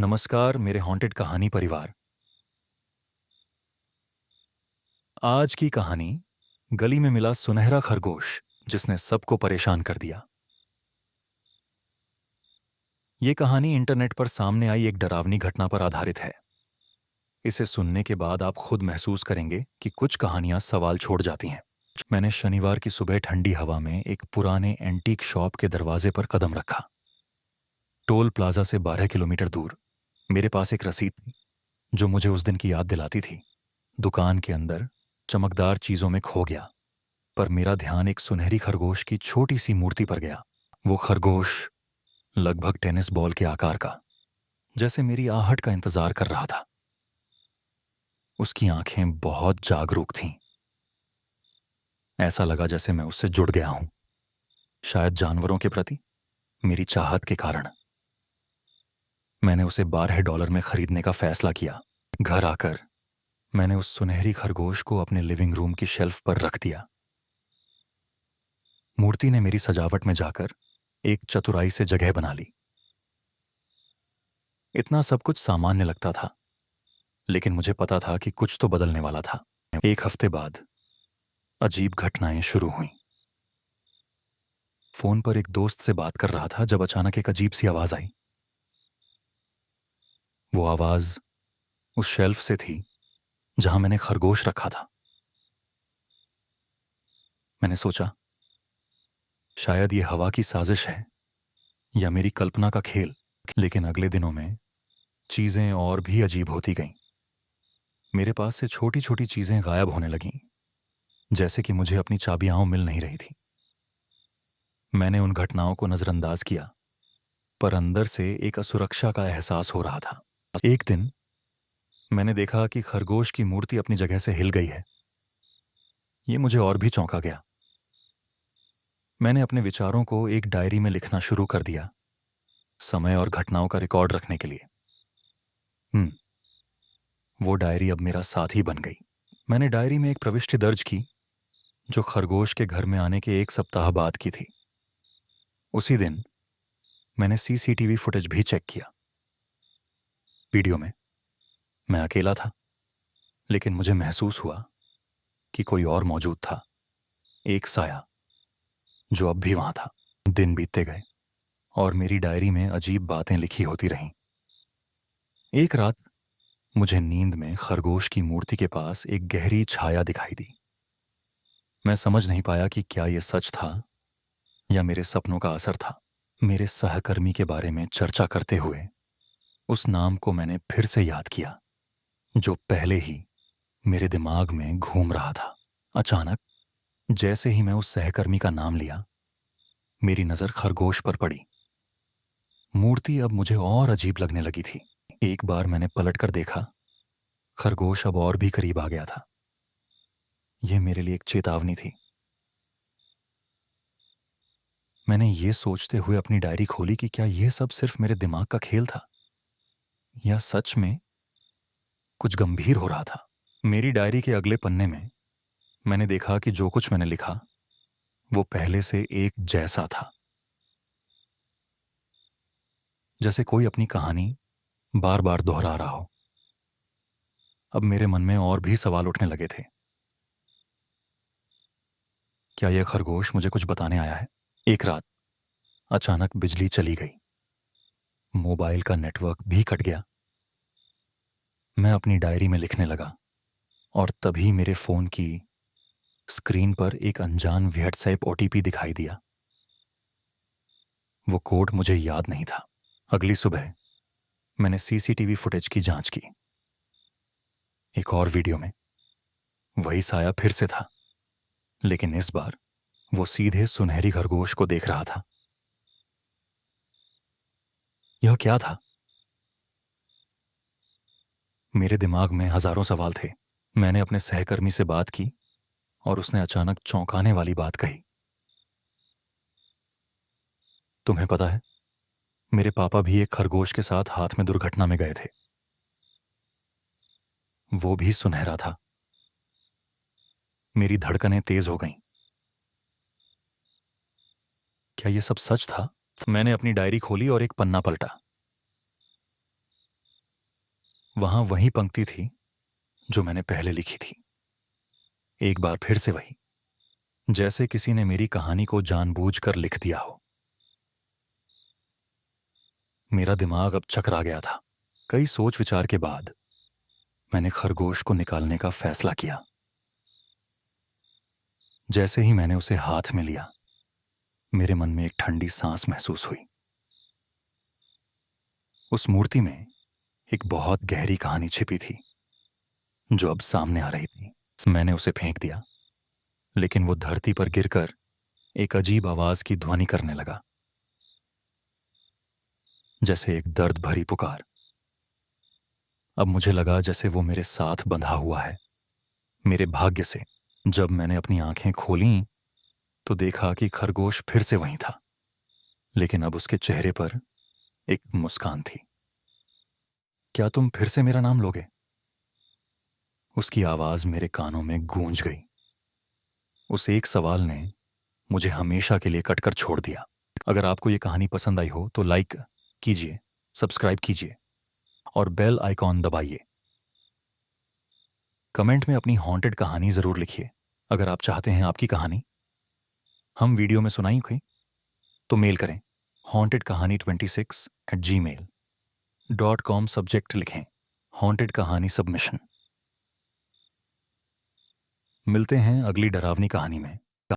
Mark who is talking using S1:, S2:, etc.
S1: नमस्कार मेरे हॉन्टेड कहानी परिवार। आज की कहानी गली में मिला सुनहरा खरगोश जिसने सबको परेशान कर दिया। ये कहानी इंटरनेट पर सामने आई एक डरावनी घटना पर आधारित है। इसे सुनने के बाद आप खुद महसूस करेंगे कि कुछ कहानियां सवाल छोड़ जाती हैं। मैंने शनिवार की सुबह ठंडी हवा में एक पुराने एंटीक शॉप के दरवाजे पर कदम रखा। टोल प्लाजा से 12 किलोमीटर दूर मेरे पास एक रसीद थी जो मुझे उस दिन की याद दिलाती थी। दुकान के अंदर चमकदार चीजों में खो गया, पर मेरा ध्यान एक सुनहरी खरगोश की छोटी सी मूर्ति पर गया। वो खरगोश लगभग टेनिस बॉल के आकार का, जैसे मेरी आहट का इंतजार कर रहा था। उसकी आंखें बहुत जागरूक थीं। ऐसा लगा जैसे मैं उससे जुड़ गया हूं, शायद जानवरों के प्रति मेरी चाहत के कारण। मैंने उसे $12 में खरीदने का फैसला किया। घर आकर मैंने उस सुनहरी खरगोश को अपने लिविंग रूम की शेल्फ पर रख दिया। मूर्ति ने मेरी सजावट में जाकर एक चतुराई से जगह बना ली। इतना सब कुछ सामान्य लगता था, लेकिन मुझे पता था कि कुछ तो बदलने वाला था। एक हफ्ते बाद अजीब घटनाएं शुरू हुईं। फोन पर एक दोस्त से बात कर रहा था जब अचानक एक अजीब सी आवाज आई। वो आवाज उस शेल्फ से थी जहां मैंने खरगोश रखा था। मैंने सोचा, शायद ये हवा की साजिश है या मेरी कल्पना का खेल। लेकिन अगले दिनों में चीजें और भी अजीब होती गईं। मेरे पास से छोटी छोटी चीजें गायब होने लगीं, जैसे कि मुझे अपनी चाबियां मिल नहीं रही थी। मैंने उन घटनाओं को नजरअंदाज किया, पर अंदर से एक असुरक्षा का एहसास हो रहा था। एक दिन मैंने देखा कि खरगोश की मूर्ति अपनी जगह से हिल गई है। ये मुझे और भी चौंका गया। मैंने अपने विचारों को एक डायरी में लिखना शुरू कर दिया, समय और घटनाओं का रिकॉर्ड रखने के लिए। वो डायरी अब मेरा साथी बन गई। मैंने डायरी में एक प्रविष्टि दर्ज की जो खरगोश के घर में आने के एक सप्ताह बाद की थी। उसी दिन मैंने सीसीटीवी फुटेज भी चेक किया। वीडियो में मैं अकेला था, लेकिन मुझे महसूस हुआ कि कोई और मौजूद था, एक साया जो अब भी वहां था। दिन बीतते गए और मेरी डायरी में अजीब बातें लिखी होती रहीं। एक रात मुझे नींद में खरगोश की मूर्ति के पास एक गहरी छाया दिखाई दी। मैं समझ नहीं पाया कि क्या यह सच था या मेरे सपनों का असर था। मेरे सहकर्मी के बारे में चर्चा करते हुए उस नाम को मैंने फिर से याद किया जो पहले ही मेरे दिमाग में घूम रहा था। अचानक जैसे ही मैं उस सहकर्मी का नाम लिया, मेरी नजर खरगोश पर पड़ी। मूर्ति अब मुझे और अजीब लगने लगी थी। एक बार मैंने पलटकर देखा, खरगोश अब और भी करीब आ गया था। यह मेरे लिए एक चेतावनी थी। मैंने ये सोचते हुए अपनी डायरी खोली कि क्या यह सब सिर्फ मेरे दिमाग का खेल था या सच में कुछ गंभीर हो रहा था। मेरी डायरी के अगले पन्ने में मैंने देखा कि जो कुछ मैंने लिखा वो पहले से एक जैसा था, जैसे कोई अपनी कहानी बार बार दोहरा रहा हो। अब मेरे मन में और भी सवाल उठने लगे थे। क्या यह खरगोश मुझे कुछ बताने आया है? एक रात अचानक बिजली चली गई, मोबाइल का नेटवर्क भी कट गया। मैं अपनी डायरी में लिखने लगा और तभी मेरे फोन की स्क्रीन पर एक अनजान व्हाट्सएप ओटीपी दिखाई दिया। वो कोड मुझे याद नहीं था। अगली सुबह मैंने सीसीटीवी फुटेज की जांच की। एक और वीडियो में वही साया फिर से था, लेकिन इस बार वो सीधे सुनहरी खरगोश को देख रहा था। यह क्या था? मेरे दिमाग में हजारों सवाल थे। मैंने अपने सहकर्मी से बात की और उसने अचानक चौंकाने वाली बात कही। तुम्हें पता है, मेरे पापा भी एक खरगोश के साथ हाथ में दुर्घटना में गए थे। वो भी सुनहरा था। मेरी धड़कनें तेज हो गईं। क्या ये सब सच था? मैंने अपनी डायरी खोली और एक पन्ना पलटा। वहां वही पंक्ति थी जो मैंने पहले लिखी थी। एक बार फिर से वही, जैसे किसी ने मेरी कहानी को जानबूझकर लिख दिया हो। मेरा दिमाग अब चकरा गया था। कई सोच विचार के बाद मैंने खरगोश को निकालने का फैसला किया। जैसे ही मैंने उसे हाथ में लिया, मेरे मन में एक ठंडी सांस महसूस हुई। उस मूर्ति में एक बहुत गहरी कहानी छिपी थी जो अब सामने आ रही थी। मैंने उसे फेंक दिया, लेकिन वो धरती पर गिरकर एक अजीब आवाज की ध्वनि करने लगा, जैसे एक दर्द भरी पुकार। अब मुझे लगा जैसे वो मेरे साथ बंधा हुआ है। मेरे भाग्य से जब मैंने अपनी आंखें खोलीं तो देखा कि खरगोश फिर से वहीं था, लेकिन अब उसके चेहरे पर एक मुस्कान थी। क्या तुम फिर से मेरा नाम लोगे? उसकी आवाज मेरे कानों में गूंज गई। उस एक सवाल ने मुझे हमेशा के लिए कटकर छोड़ दिया। अगर आपको ये कहानी पसंद आई हो तो लाइक कीजिए, सब्सक्राइब कीजिए और बेल आइकॉन दबाइए। कमेंट में अपनी हॉन्टेड कहानी जरूर लिखिए। अगर आप चाहते हैं आपकी कहानी हम वीडियो में सुनाई हो तो मेल करें hauntedkahani26@gmail.com। सब्जेक्ट लिखें हॉन्टेड कहानी सबमिशन। मिलते हैं अगली डरावनी कहानी में।